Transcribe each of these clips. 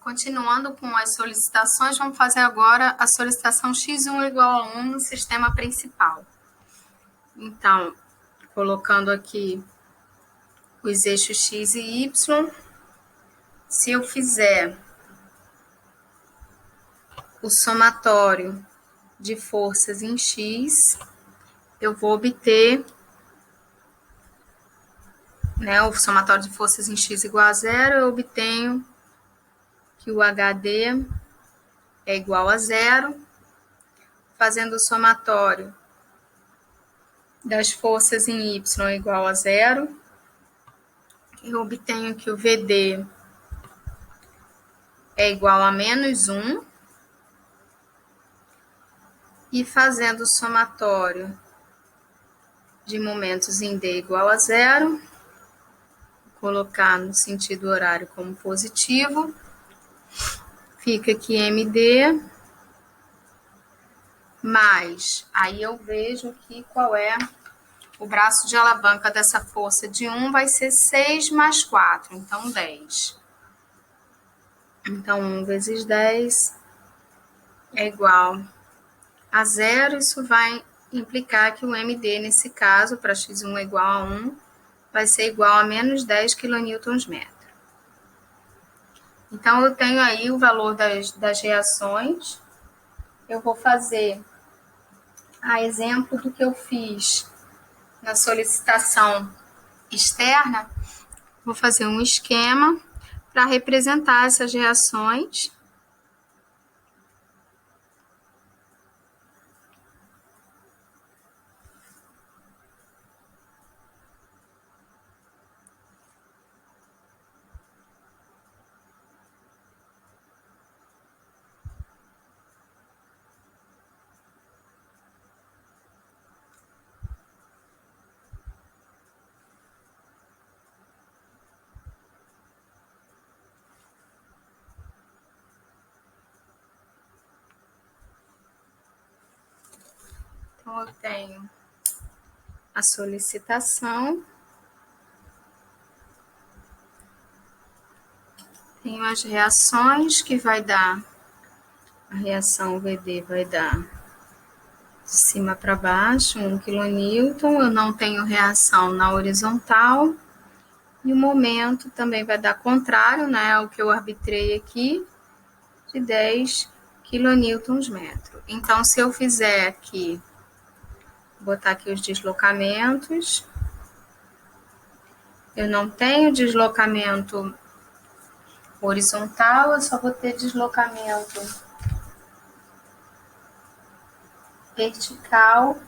Continuando com as solicitações, vamos fazer agora a solicitação x1 igual a 1 no sistema principal. Então, colocando aqui os eixos x e y, se eu fizer o somatório de forças em x, eu vou obter, o somatório de forças em x igual a 0, eu obtenho que o HD é igual a 0, fazendo o somatório das forças em y igual a 0, eu obtenho que o VD é igual a menos 1, e fazendo o somatório de momentos em D igual a 0, colocar no sentido horário como positivo, fica que MD mais, aí eu vejo aqui qual é o braço de alavanca dessa força de 1, vai ser 6 mais 4, então 10. Então, 1 vezes 10 é igual a 0, isso vai implicar que o MD, nesse caso, para x1 igual a 1, vai ser igual a menos 10 kNm. Então, eu tenho aí o valor das reações. Eu vou fazer a exemplo do que eu fiz na solicitação externa. Vou fazer um esquema para representar essas reações. Então, eu tenho a solicitação, tenho as reações, que vai dar, a reação VD vai dar de cima para baixo, 1 kN, eu não tenho reação na horizontal, e o momento também vai dar contrário, ao que eu arbitrei aqui, de 10 kNm. Então, se eu fizer aqui, vou botar aqui os deslocamentos, eu não tenho deslocamento horizontal, eu só vou ter deslocamento vertical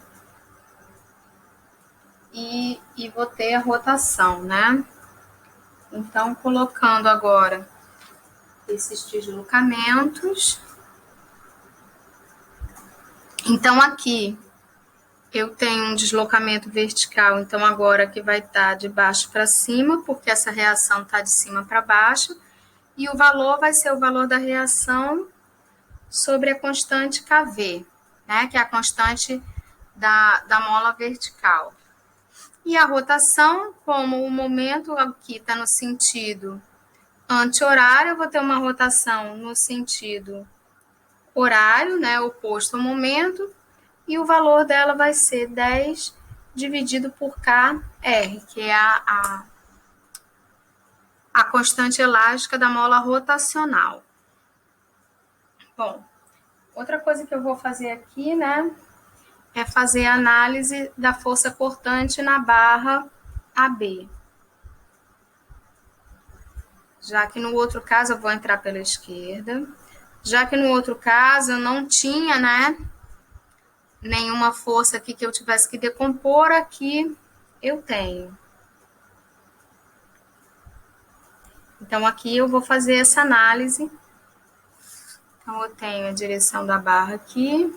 e vou ter a rotação, Então, colocando agora esses deslocamentos, então aqui eu tenho um deslocamento vertical, então agora que vai estar de baixo para cima, porque essa reação está de cima para baixo, e o valor vai ser o valor da reação sobre a constante KV, que é a constante da mola vertical. E a rotação, como o momento aqui está no sentido anti-horário, eu vou ter uma rotação no sentido horário, oposto ao momento, e o valor dela vai ser 10 dividido por KR, que é a constante elástica da mola rotacional. Bom, outra coisa que eu vou fazer aqui, é fazer a análise da força cortante na barra AB. Já que no outro caso eu vou entrar pela esquerda, já que no outro caso eu não tinha, nenhuma força aqui que eu tivesse que decompor, aqui eu tenho. Então, aqui eu vou fazer essa análise. Então, eu tenho a direção da barra aqui.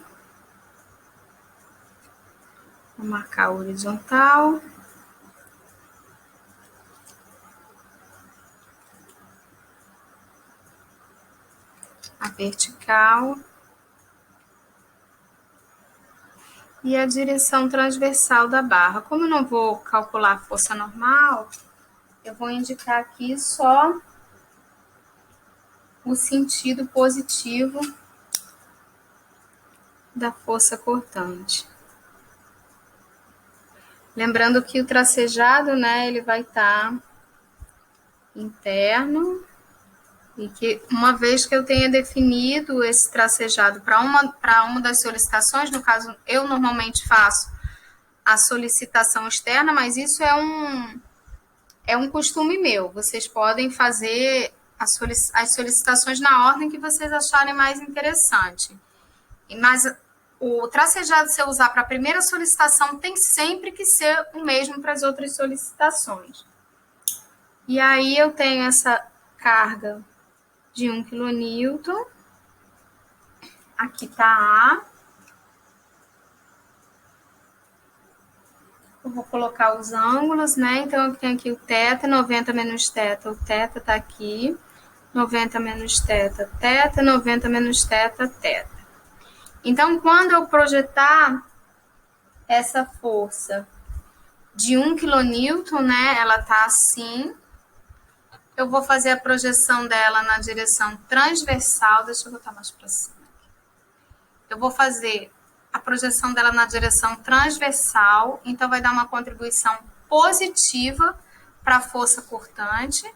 Vou marcar a horizontal. A vertical. E a direção transversal da barra. Como eu não vou calcular a força normal, eu vou indicar aqui só o sentido positivo da força cortante. Lembrando que o tracejado, né, ele vai estar interno e que uma vez que eu tenha definido esse tracejado para uma das solicitações, no caso, eu normalmente faço a solicitação externa, mas isso é um costume meu. Vocês podem fazer as solicitações na ordem que vocês acharem mais interessante. Mas o tracejado, se eu usar para a primeira solicitação, tem sempre que ser o mesmo para as outras solicitações. E aí eu tenho essa carga de 1 kN. Aqui está A. Eu vou colocar os ângulos, né? Então, eu tenho aqui o θ, 90 menos θ. O θ está aqui. 90 menos θ, θ. 90 menos θ, θ. Então, quando eu projetar essa força de 1 kN, né? Ela está assim. Eu vou fazer a projeção dela na direção transversal. Deixa eu botar mais para cima. Eu vou fazer a projeção dela na direção transversal. Então, vai dar uma contribuição positiva para a força cortante.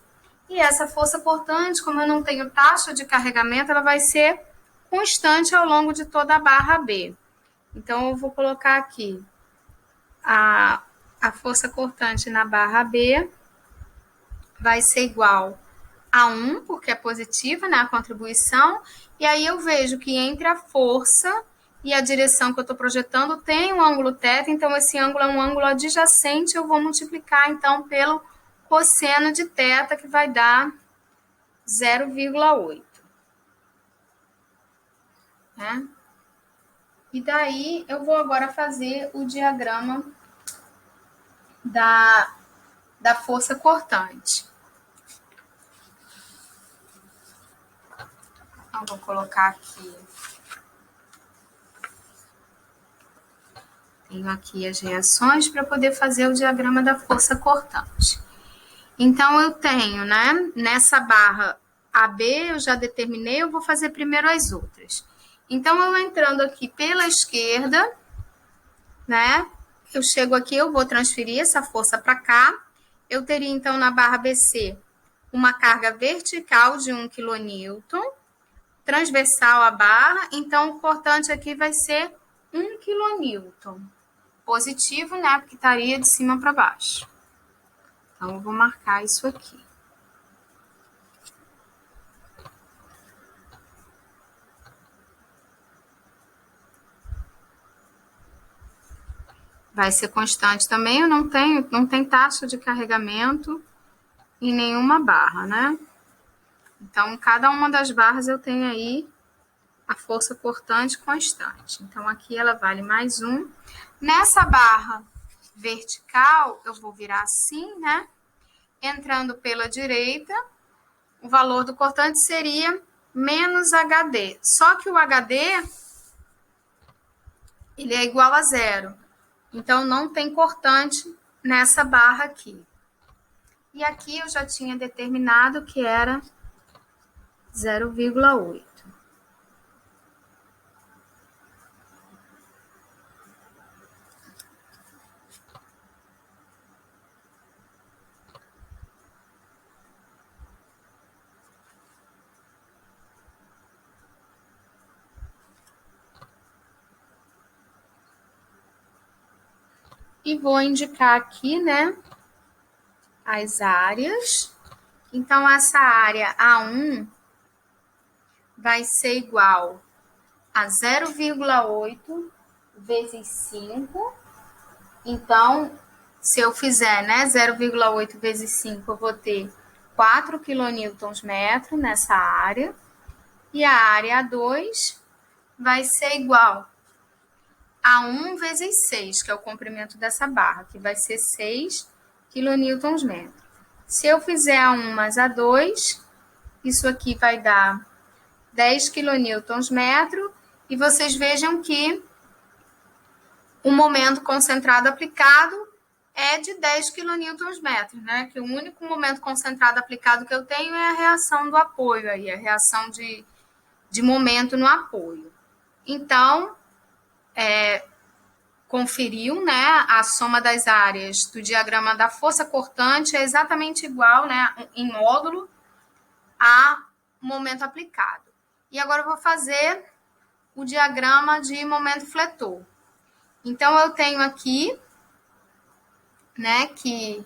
E essa força cortante, como eu não tenho taxa de carregamento, ela vai ser constante ao longo de toda a barra B. Então, eu vou colocar aqui a força cortante na barra B vai ser igual a 1, porque é positiva, né, a contribuição, e aí eu vejo que entre a força e a direção que eu estou projetando tem um ângulo θ, então esse ângulo é um ângulo adjacente, eu vou multiplicar, então, pelo cosseno de θ, que vai dar 0,8. Né? E daí, eu vou agora fazer o diagrama da força cortante. Então, vou colocar aqui. Tenho aqui as reações para poder fazer o diagrama da força cortante. Então, eu tenho, né, nessa barra AB, eu já determinei, eu vou fazer primeiro as outras. Então, eu entrando aqui pela esquerda, né, eu chego aqui, eu vou transferir essa força para cá. Eu teria, então, na barra BC, uma carga vertical de 1 kN, transversal à barra, então o cortante aqui vai ser 1 kN. Positivo, né, porque estaria de cima para baixo. Então, eu vou marcar isso aqui. Vai ser constante também, eu não tem taxa de carregamento em nenhuma barra, né? Então, em cada uma das barras eu tenho aí a força cortante constante. Então, aqui ela vale mais 1. Nessa barra vertical, eu vou virar assim, né? Entrando pela direita, o valor do cortante seria menos HD. Só que o HD, ele é igual a 0. Então, não tem cortante nessa barra aqui. E aqui eu já tinha determinado que era 0,8. E vou indicar aqui, né, as áreas. Então, essa área A1 vai ser igual a 0,8 vezes 5. Então, se eu fizer, né, 0,8 vezes 5, eu vou ter 4 kN nessa área. E a área A2 vai ser igual a 1 vezes 6, que é o comprimento dessa barra, que vai ser 6 kN. Se eu fizer A1 mais A2, isso aqui vai dar 10 kN. E vocês vejam que o momento concentrado aplicado é de 10 kNm, né? Que o único momento concentrado aplicado que eu tenho é a reação do apoio aí, a reação de momento no apoio. Então, conferiu, né? A soma das áreas do diagrama da força cortante é exatamente igual, né? Em módulo a momento aplicado. E agora eu vou fazer o diagrama de momento fletor. Então, eu tenho aqui, né, que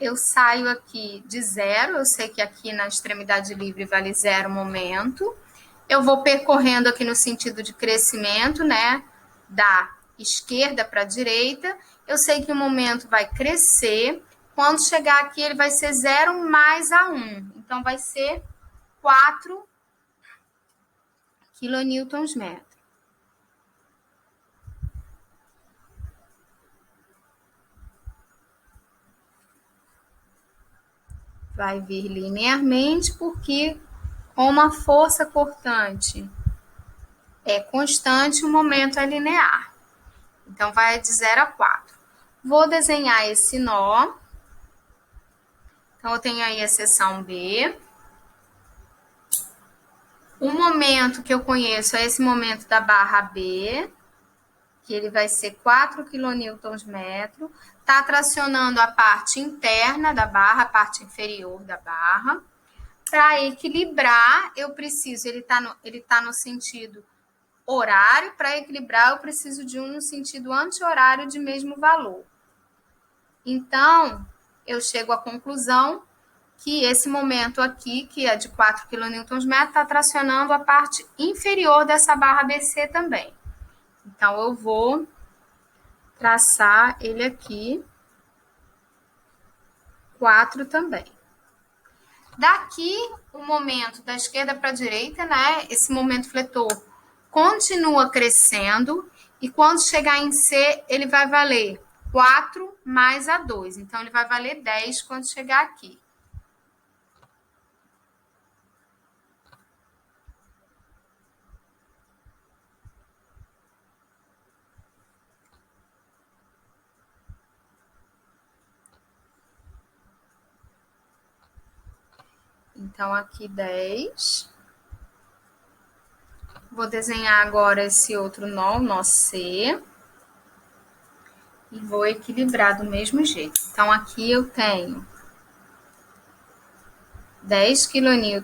eu saio aqui de zero, eu sei que aqui na extremidade livre vale zero momento. Eu vou percorrendo aqui no sentido de crescimento, né, da esquerda para a direita. Eu sei que o momento vai crescer. Quando chegar aqui, ele vai ser 0 mais A1. Então, vai ser 4 kNm. Vai vir linearmente, porque como a força cortante é constante, o momento é linear. Então, vai de 0 a 4. Vou desenhar esse nó. Então, eu tenho aí a seção B. O momento que eu conheço é esse momento da barra B, que ele vai ser 4 kNm. Está tracionando a parte interna da barra, a parte inferior da barra. Para equilibrar, eu preciso, ele tá no sentido horário, para equilibrar eu preciso de um no sentido anti-horário de mesmo valor. Então, eu chego à conclusão que esse momento aqui, que é de 4 kNm, está tracionando a parte inferior dessa barra BC também. Então, eu vou traçar ele aqui, 4 também. Daqui, o momento da esquerda para a direita, né? Esse momento fletor continua crescendo e quando chegar em C, ele vai valer 4 mais A2. Então, ele vai valer 10 quando chegar aqui. Então, aqui 10. Vou desenhar agora esse outro nó, o nó C. E vou equilibrar do mesmo jeito. Então, aqui eu tenho 10 kNm.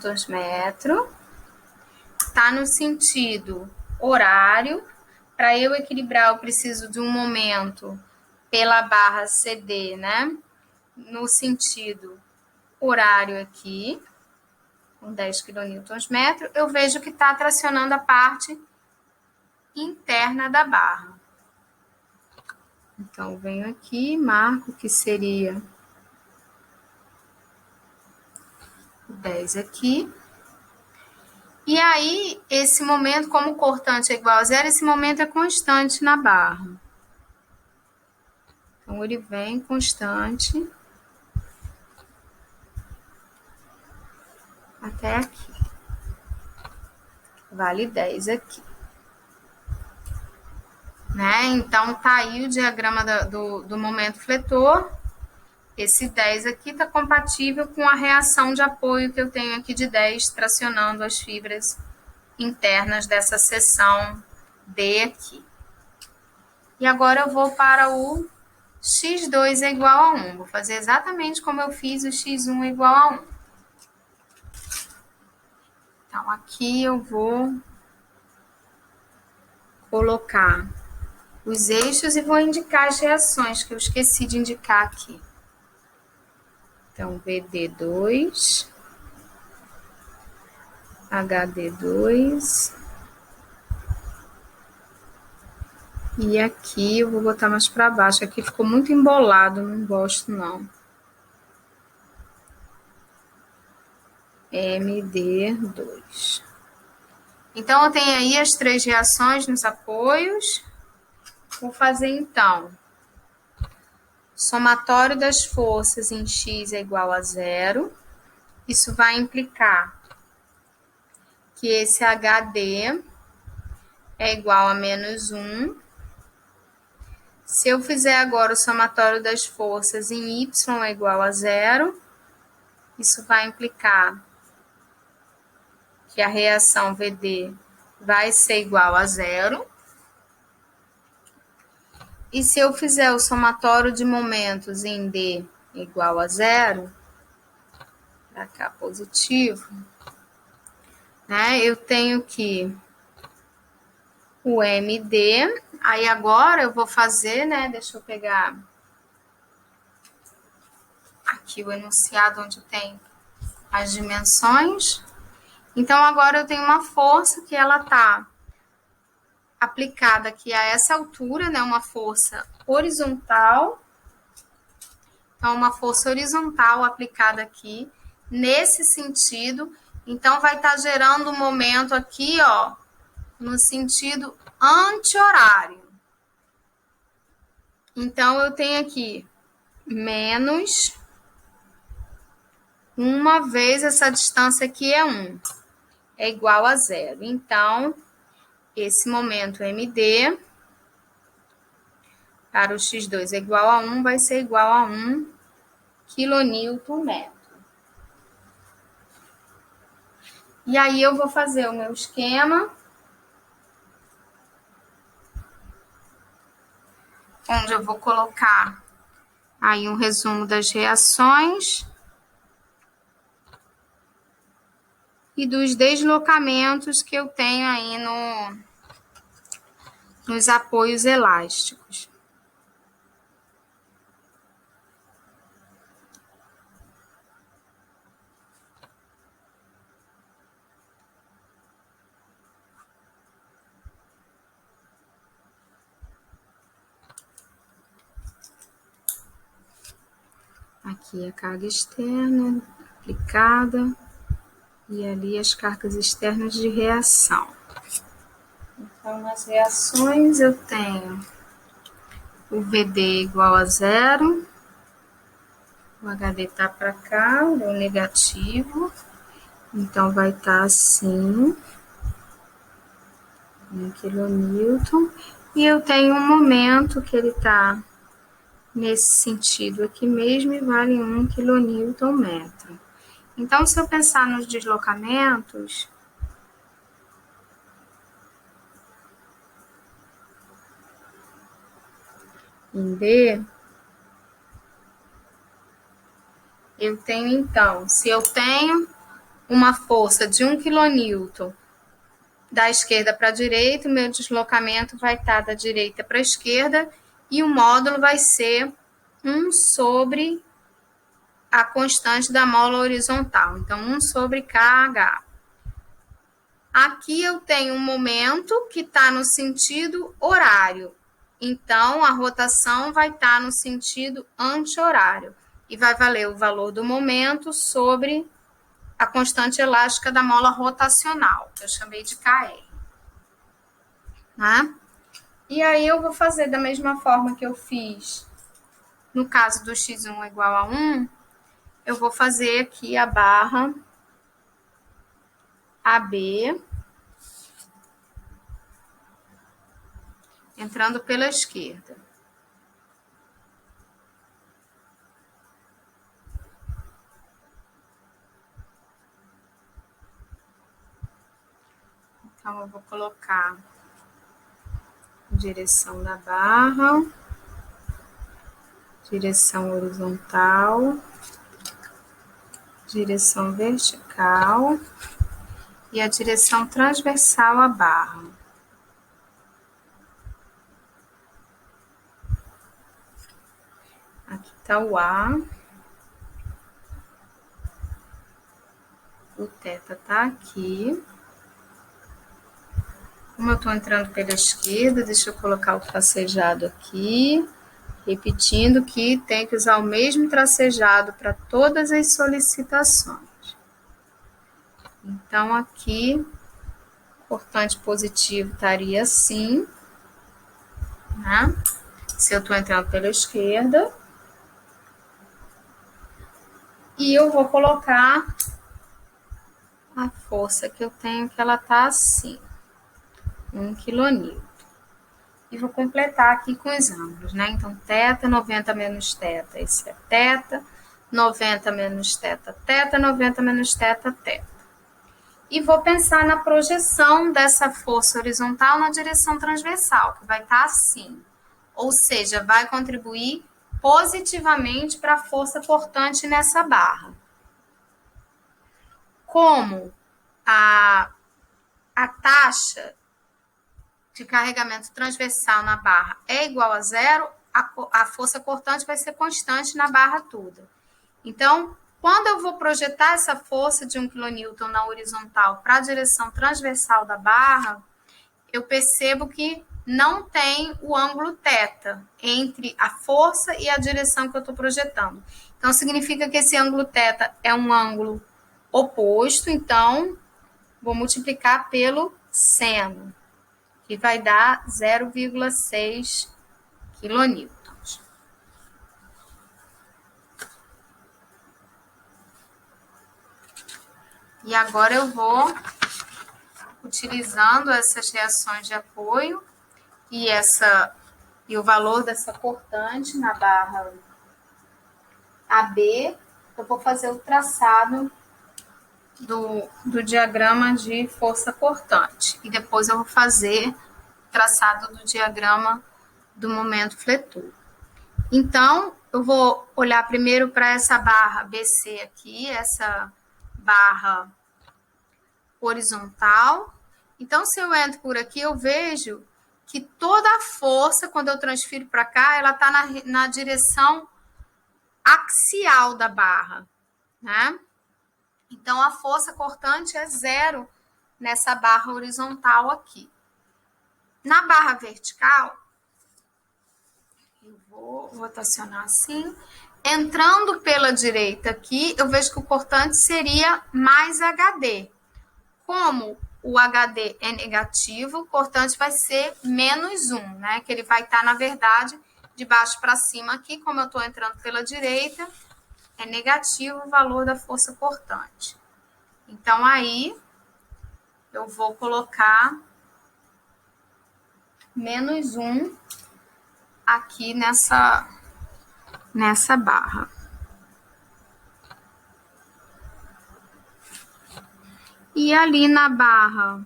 Está no sentido horário. Para eu equilibrar, eu preciso de um momento pela barra CD, né? No sentido horário aqui, com 10 kNm. Eu vejo que está tracionando a parte interna da barra. Então, venho aqui, marco que seria 10 aqui. E aí, esse momento, como o cortante é igual a zero, esse momento é constante na barra. Então, ele vem constante até aqui. Vale 10 aqui. Né? Então, tá aí o diagrama do momento fletor. Esse 10 aqui está compatível com a reação de apoio que eu tenho aqui de 10, tracionando as fibras internas dessa seção D aqui. E agora eu vou para o x2 é igual a 1. Vou fazer exatamente como eu fiz o x1 é igual a 1. Então, aqui eu vou colocar os eixos e vou indicar as reações, que eu esqueci de indicar aqui. Então, BD2, HD2. E aqui eu vou botar mais para baixo. Aqui ficou muito embolado, não gosto não. MD2. Então, eu tenho aí as 3 reações nos apoios. Vou fazer, então, somatório das forças em X é igual a 0. Isso vai implicar que esse HD é igual a menos 1. Se eu fizer agora o somatório das forças em Y é igual a 0, isso vai implicar que a reação VD vai ser igual a 0. E se eu fizer o somatório de momentos em D igual a 0, para cá positivo, né, eu tenho que o MD, aí agora eu vou fazer, né, deixa eu pegar aqui o enunciado onde tem as dimensões. Então, agora eu tenho uma força que ela está aplicada aqui a essa altura, né, uma força horizontal. Então, uma força horizontal aplicada aqui, nesse sentido. Então, vai estar gerando um momento aqui, ó, no sentido anti-horário. Então, eu tenho aqui menos uma vez essa distância aqui é 1, é igual a 0. Então, esse momento MD para o x2 é igual a 1, vai ser igual a 1 kN/m. E aí eu vou fazer o meu esquema, onde eu vou colocar aí um resumo das reações e dos deslocamentos que eu tenho aí nos apoios elásticos. Aqui a carga externa aplicada e ali as cargas externas de reação. Então, nas reações eu tenho o VD igual a 0, o HD está para cá, o negativo, então vai estar assim, 1 kN, e eu tenho um momento que ele está nesse sentido aqui mesmo e vale 1 kN/m. Então, se eu pensar nos deslocamentos, em D, eu tenho então, se eu tenho uma força de 1 kN da esquerda para a direita, o meu deslocamento vai estar da direita para a esquerda e o módulo vai ser 1 sobre a constante da mola horizontal. Então, 1 sobre KH. Aqui eu tenho um momento que está no sentido horário. Então, a rotação vai estar no sentido anti-horário. E vai valer o valor do momento sobre a constante elástica da mola rotacional, que eu chamei de KR. Tá? E aí eu vou fazer da mesma forma que eu fiz no caso do x1 igual a 1, eu vou fazer aqui a barra AB, entrando pela esquerda. Então, eu vou colocar direção da barra, direção horizontal, direção vertical e a direção transversal à barra. Aqui está o A, o θ está aqui. Como eu estou entrando pela esquerda, deixa eu colocar o tracejado aqui, repetindo que tem que usar o mesmo tracejado para todas as solicitações. Então, aqui, cortante positivo estaria assim, né? Se eu estou entrando pela esquerda. E eu vou colocar a força que eu tenho, que ela está assim, 1 kN. e vou completar aqui com os ângulos, né? Então, θ, 90 menos θ, esse é θ, 90 menos θ, 90 menos θ. E vou pensar na projeção dessa força horizontal na direção transversal, que vai estar assim. Ou seja, vai contribuir positivamente para a força cortante nessa barra. Como a taxa de carregamento transversal na barra é igual a zero, a força cortante vai ser constante na barra toda. Então, quando eu vou projetar essa força de 1 kN na horizontal para a direção transversal da barra, eu percebo que não tem o ângulo θ entre a força e a direção que eu estou projetando. Então, significa que esse ângulo θ é um ângulo oposto, então, vou multiplicar pelo seno, que vai dar 0,6 kN. E agora eu vou, utilizando essas reações de apoio e o valor dessa cortante na barra AB, eu vou fazer o traçado do diagrama de força cortante. E depois eu vou fazer o traçado do diagrama do momento fletor. Então, eu vou olhar primeiro para essa barra BC aqui, essa barra horizontal. Então, se eu entro por aqui, eu vejo que toda a força, quando eu transfiro para cá, ela está na direção axial da barra, né? Então, a força cortante é zero nessa barra horizontal aqui. Na barra vertical, eu vou rotacionar assim. Entrando pela direita aqui, eu vejo que o cortante seria mais HD. Como o HD é negativo, o cortante vai ser menos 1, né? Que ele vai estar, na verdade, de baixo para cima aqui, como eu estou entrando pela direita, é negativo o valor da força cortante. Então, aí, eu vou colocar menos 1 aqui nessa barra. E ali na barra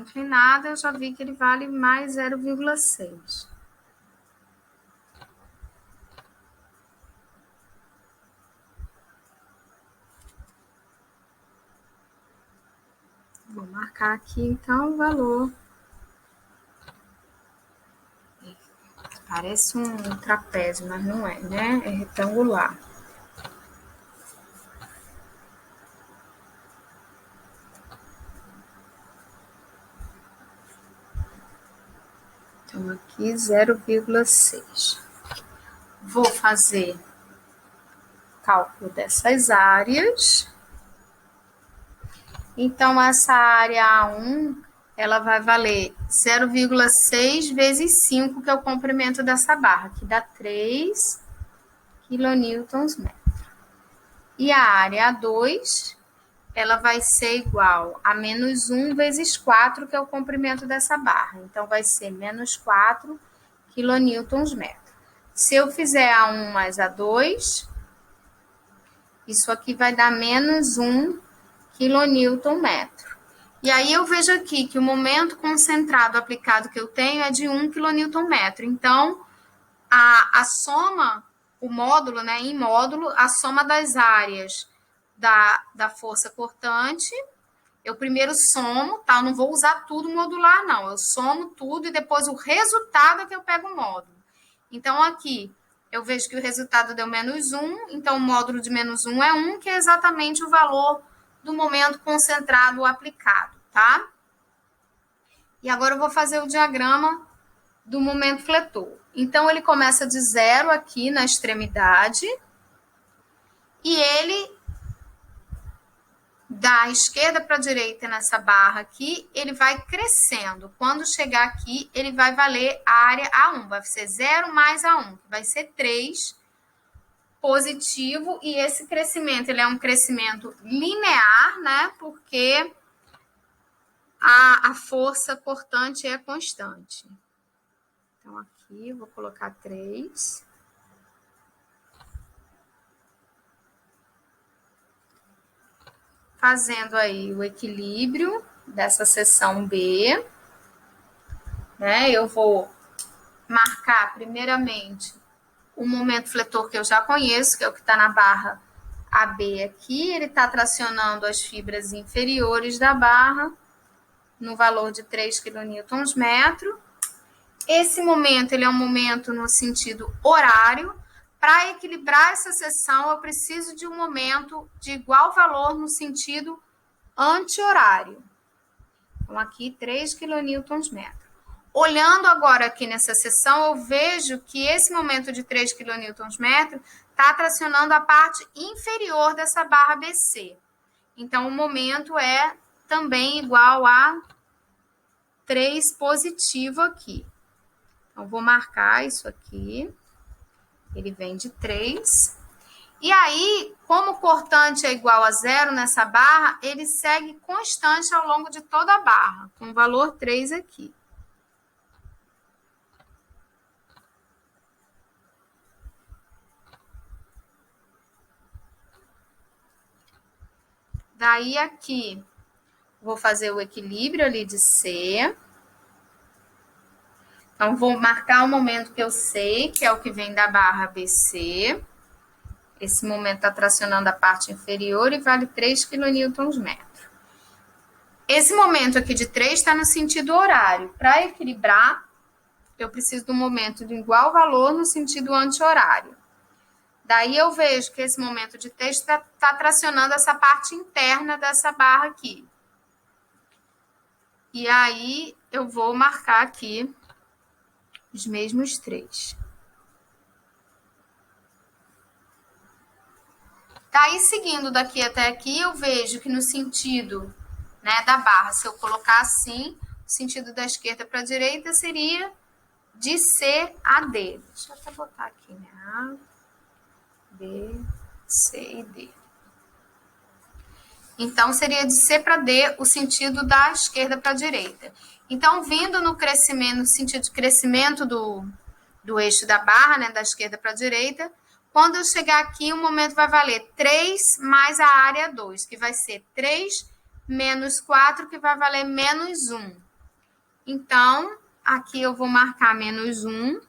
inclinada, eu já vi que ele vale mais 0,6. Vou marcar aqui, então, o valor. Parece um trapézio, mas não é, né? É retangular. Então, aqui 0,6. Vou fazer cálculo dessas áreas. Então, essa área A1, ela vai valer 0,6 vezes 5, que é o comprimento dessa barra, que dá 3 kN/m. E a área A2, ela vai ser igual a menos 1 vezes 4, que é o comprimento dessa barra. Então, vai ser menos 4 kN/m. Se eu fizer A1 mais A2, isso aqui vai dar menos 1 kN/m. E aí eu vejo aqui que o momento concentrado aplicado que eu tenho é de 1 kN/m. Então, a soma, o módulo, né, em módulo, a soma das áreas da força cortante, eu primeiro somo, tá? Eu não vou usar tudo modular, não. Eu somo tudo e depois o resultado é que eu pego o módulo. Então, aqui, eu vejo que o resultado deu menos 1, então o módulo de menos 1 é 1, que é exatamente o valor do momento concentrado aplicado, tá? E agora eu vou fazer o diagrama do momento fletor. Então, ele começa de 0 aqui na extremidade e ele, da esquerda para a direita nessa barra aqui, ele vai crescendo. Quando chegar aqui, ele vai valer a área A1, vai ser 0 mais A1, que vai ser 3 positivo, e esse crescimento, ele é um crescimento linear, né? Porque a força cortante é constante. Então, aqui eu vou colocar 3. Fazendo aí o equilíbrio dessa seção B, né? Eu vou marcar primeiramente o momento fletor que eu já conheço, que é o que está na barra AB aqui. Ele está tracionando as fibras inferiores da barra no valor de 3 kNm. Esse momento ele é um momento no sentido horário. Para equilibrar essa seção, eu preciso de um momento de igual valor no sentido anti-horário. Então, aqui 3 kNm. Olhando agora aqui nessa seção, eu vejo que esse momento de 3 kNm está tracionando a parte inferior dessa barra BC. Então, o momento é também igual a 3 positivo aqui. Então, vou marcar isso aqui. Ele vem de 3. E aí, como o cortante é igual a 0 nessa barra, ele segue constante ao longo de toda a barra, com o valor 3 aqui. Daí aqui, vou fazer o equilíbrio ali de C. Então, vou marcar o momento que eu sei, que é o que vem da barra BC. Esse momento está tracionando a parte inferior e vale 3 kNm. Esse momento aqui de 3 está no sentido horário. Para equilibrar, eu preciso de um momento de igual valor no sentido anti-horário. Daí eu vejo que esse momento de 3 está tracionando essa parte interna dessa barra aqui. E aí eu vou marcar aqui os mesmos 3. Daí, seguindo daqui até aqui, eu vejo que no sentido, né, da barra, se eu colocar assim, o sentido da esquerda para a direita seria de C a D. Deixa eu até botar aqui, né? A, B, C e D. Então, seria de C para D o sentido da esquerda para a direita. Então, vindo no crescimento, no sentido de crescimento do eixo da barra, né, da esquerda para a direita, quando eu chegar aqui, o momento vai valer 3 mais a área 2, que vai ser 3 menos 4, que vai valer menos 1. Então, aqui eu vou marcar menos 1.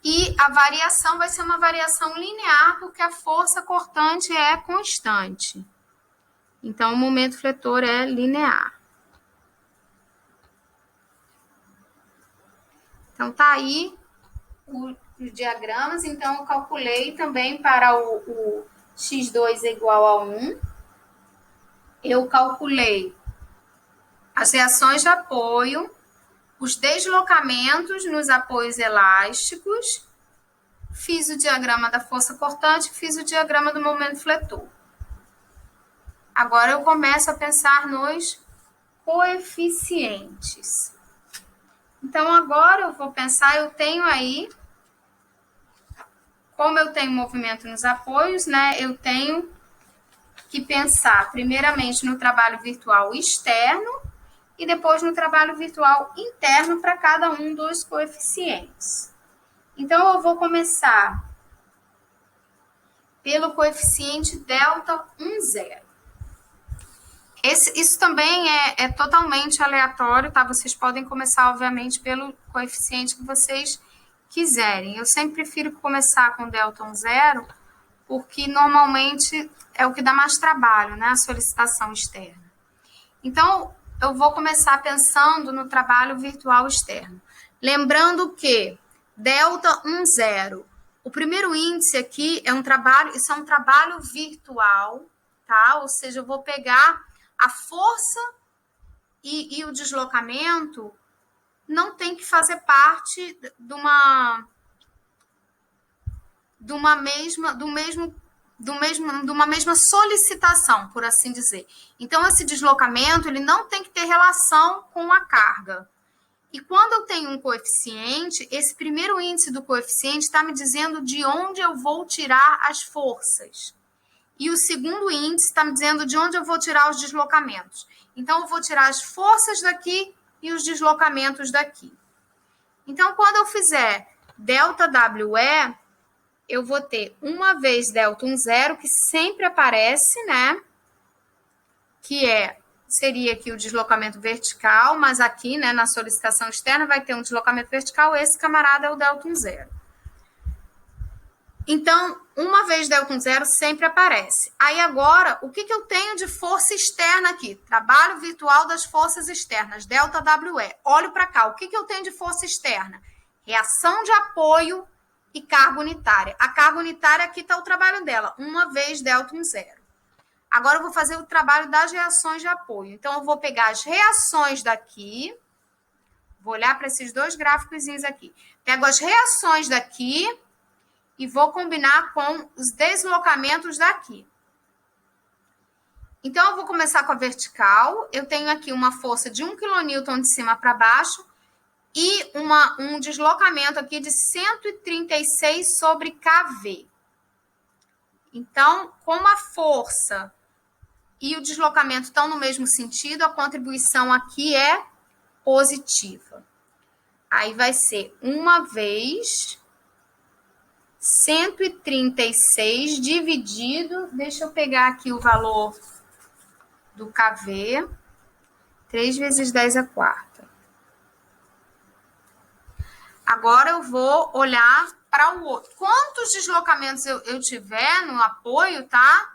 E a variação vai ser uma variação linear, porque a força cortante é constante. Então, o momento fletor é linear. Então, tá aí os diagramas. Então, eu calculei também para o x2 é igual a 1. Eu calculei as reações de apoio, os deslocamentos nos apoios elásticos, fiz o diagrama da força cortante, fiz o diagrama do momento fletor. Agora eu começo a pensar nos coeficientes. Então, agora eu vou pensar, eu tenho aí, como eu tenho movimento nos apoios, né, eu tenho que pensar primeiramente no trabalho virtual externo e depois no trabalho virtual interno para cada um dos coeficientes. Então, eu vou começar pelo coeficiente delta 10. Isso também é totalmente aleatório, tá? Vocês podem começar, obviamente, pelo coeficiente que vocês quiserem. Eu sempre prefiro começar com delta 10, porque normalmente é o que dá mais trabalho, né? A solicitação externa. Então, eu vou começar pensando no trabalho virtual externo. Lembrando que delta 10, o primeiro índice aqui é um trabalho, isso é um trabalho virtual, tá? Ou seja, eu vou pegar a força e o deslocamento, não tem que fazer parte de uma mesma solicitação, por assim dizer. Então, esse deslocamento ele não tem que ter relação com a carga. E quando eu tenho um coeficiente, esse primeiro índice do coeficiente está me dizendo de onde eu vou tirar as forças. E o segundo índice está me dizendo de onde eu vou tirar os deslocamentos. Então, eu vou tirar as forças daqui e os deslocamentos daqui. Então, quando eu fizer ΔWE, eu vou ter uma vez ΔI, que sempre aparece, né? Que seria aqui o deslocamento vertical, mas aqui, né, na solicitação externa, vai ter um deslocamento vertical, esse camarada é o ΔI. Então, uma vez ΔI sempre aparece. Aí agora, o que eu tenho de força externa aqui? Trabalho virtual das forças externas, ΔWE. Olho para cá, o que eu tenho de força externa? Reação de apoio e carga unitária. A carga unitária, aqui está o trabalho dela, uma vez ΔI. Agora eu vou fazer o trabalho das reações de apoio. Então, eu vou pegar as reações daqui, vou olhar para esses dois gráficos aqui. Pego as reações daqui e vou combinar com os deslocamentos daqui. Então, eu vou começar com a vertical. Eu tenho aqui uma força de 1 kN de cima para baixo e um deslocamento aqui de 136 sobre kV. Então, como a força e o deslocamento estão no mesmo sentido, a contribuição aqui é positiva. Aí vai ser uma vez 136 dividido, deixa eu pegar aqui o valor do kV, 3 vezes 10⁴. Agora eu vou olhar para o outro. Quantos deslocamentos eu tiver no apoio, tá?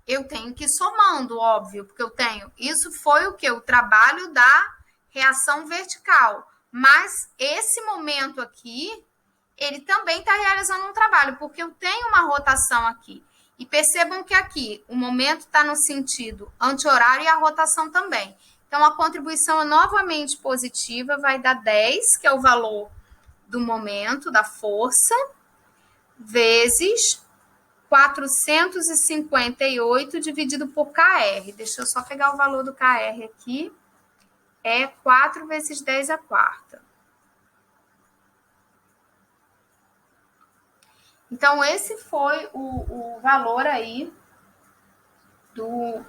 Eu tenho que ir somando, óbvio, porque eu tenho... Isso foi o quê? O trabalho da reação vertical. Mas esse momento aqui, ele também está realizando um trabalho, porque eu tenho uma rotação aqui. E percebam que aqui o momento está no sentido anti-horário e a rotação também. Então, a contribuição é novamente positiva, vai dar 10, que é o valor do momento, da força, vezes 458 dividido por KR. Deixa eu só pegar o valor do KR aqui. É 4 vezes 10⁴. Então, esse foi o valor aí do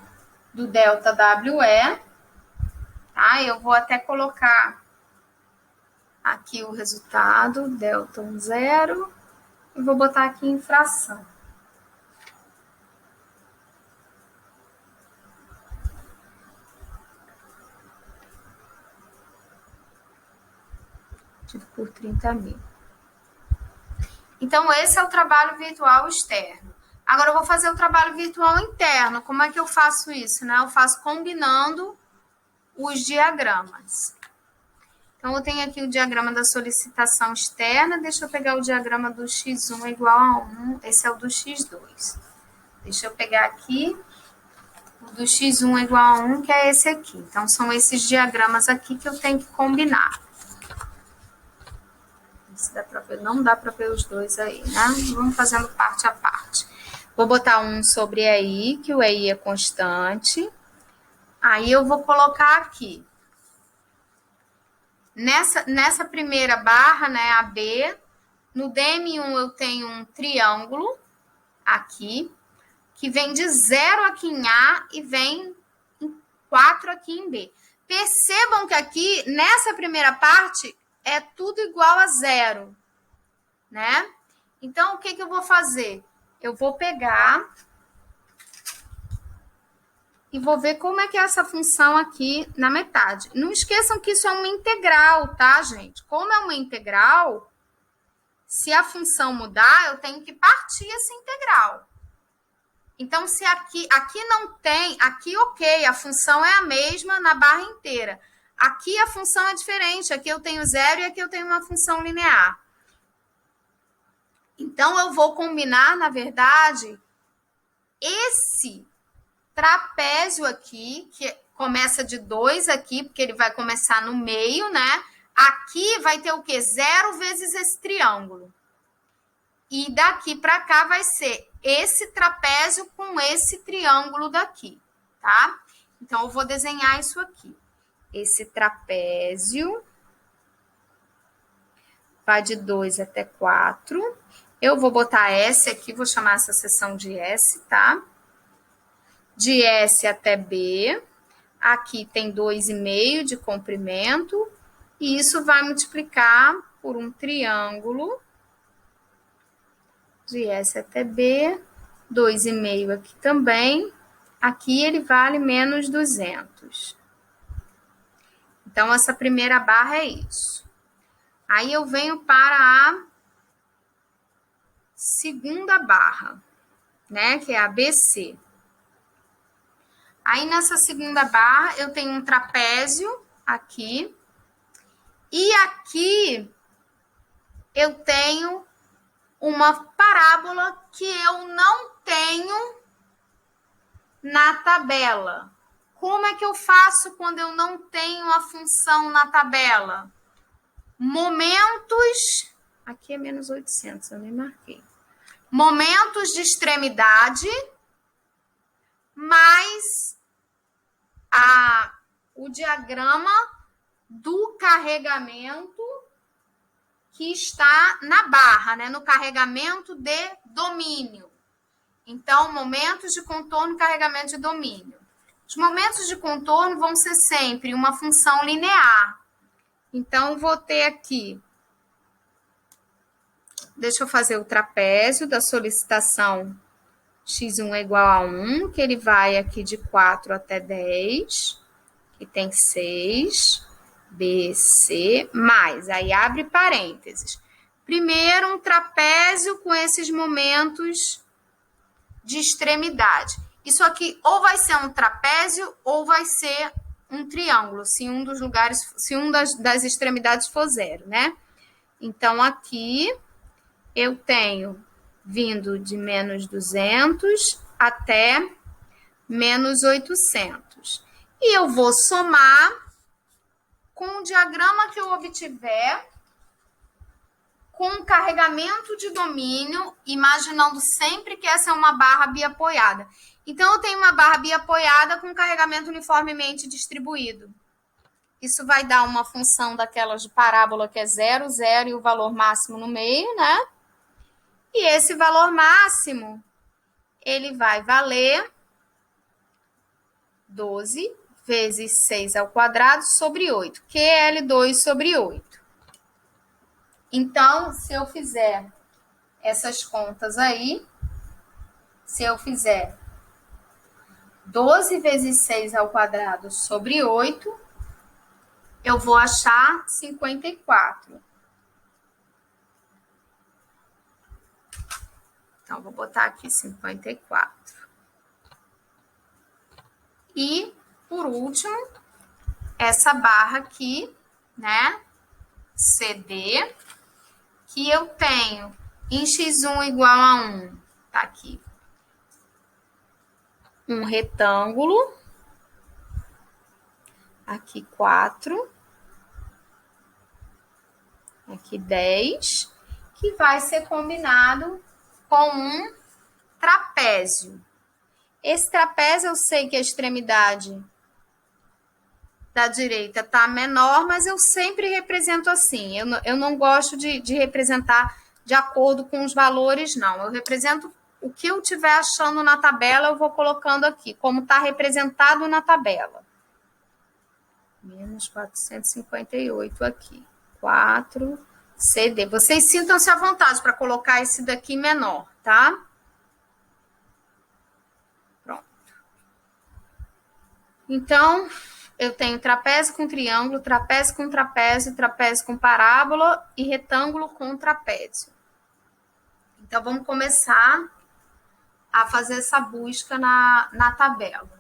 ΔWE. Tá? Eu vou até colocar aqui o resultado, ΔI, e vou botar aqui em fração. Por 30.000. Então, esse é o trabalho virtual externo. Agora, eu vou fazer o trabalho virtual interno. Como é que eu faço isso? Né? Eu faço combinando os diagramas. Então, eu tenho aqui o diagrama da solicitação externa. Deixa eu pegar o diagrama do X1 igual a 1. Esse é o do X2. Deixa eu pegar aqui o do X1 igual a 1, que é esse aqui. Então, são esses diagramas aqui que eu tenho que combinar. Se dá pra ver, não dá para ver os dois aí, né? Vamos fazendo parte a parte. Vou botar um sobre EI, que o EI é constante. Aí eu vou colocar aqui. Nessa primeira barra, né, AB, no DM1 eu tenho um triângulo aqui, que vem de 0 aqui em A e vem em 4 aqui em B. Percebam que aqui, nessa primeira parte, é tudo igual a 0, né? Então, o que eu vou fazer? Eu vou pegar e vou ver como é que é essa função aqui na metade. Não esqueçam que isso é uma integral, tá, gente? Como é uma integral, se a função mudar, eu tenho que partir essa integral. Então, se aqui não tem, aqui ok, a função é a mesma na barra inteira. Aqui a função é diferente, aqui eu tenho 0 e aqui eu tenho uma função linear. Então, eu vou combinar, na verdade, esse trapézio aqui, que começa de 2 aqui, porque ele vai começar no meio, né? Aqui vai ter o quê? 0 vezes esse triângulo. E daqui para cá vai ser esse trapézio com esse triângulo daqui, tá? Então, eu vou desenhar isso aqui. Esse trapézio vai de 2 até 4. Eu vou botar S aqui, vou chamar essa seção de S, tá? De S até B. Aqui tem 2,5 de comprimento. E isso vai multiplicar por um triângulo de S até B. 2,5 aqui também. Aqui ele vale menos 200. Então, essa primeira barra é isso. Aí eu venho para a segunda barra, né? Que é a BC. Aí, nessa segunda barra, eu tenho um trapézio aqui. E aqui eu tenho uma parábola que eu não tenho na tabela. Como é que eu faço quando eu não tenho a função na tabela? Momentos... Aqui é menos 800, eu nem marquei. Momentos de extremidade mais o diagrama do carregamento que está na barra, né? No carregamento de domínio. Então, momentos de contorno e carregamento de domínio. Os momentos de contorno vão ser sempre uma função linear. Então, vou ter aqui... Deixa eu fazer o trapézio da solicitação x1 é igual a 1, que ele vai aqui de 4 até 10, que tem 6, B, C, mais, aí abre parênteses. Primeiro, um trapézio com esses momentos de extremidade. Isso aqui ou vai ser um trapézio ou vai ser um triângulo, se um dos lugares, se um das extremidades for 0, né? Então, aqui eu tenho vindo de menos 200 até menos 800. E eu vou somar com o diagrama que eu obtiver com o carregamento de domínio, imaginando sempre que essa é uma barra biapoiada. Então, eu tenho uma barra biapoiada com carregamento uniformemente distribuído. Isso vai dar uma função daquelas de parábola que é 0, 0 e o valor máximo no meio, né? E esse valor máximo, ele vai valer 12 vezes 6 ao quadrado sobre 8, QL2 sobre 8. Então, se eu fizer essas contas aí, se eu fizer 12 vezes 6 ao quadrado sobre 8, eu vou achar 54. Então, vou botar aqui 54. E, por último, essa barra aqui, né? CD, que eu tenho em x1 igual a 1, tá aqui. Um retângulo. Aqui 4. Aqui 10. Que vai ser combinado com um trapézio. Esse trapézio, eu sei que a extremidade da direita está menor, mas eu sempre represento assim. Eu não gosto de representar de acordo com os valores, não. Eu represento o que eu estiver achando na tabela, eu vou colocando aqui, como está representado na tabela. Menos 458 aqui. 4, CD. Vocês sintam-se à vontade para colocar esse daqui menor, tá? Pronto. Então, eu tenho trapézio com triângulo, trapézio com trapézio, trapézio com parábola e retângulo com trapézio. Então, vamos começar a fazer essa busca na tabela.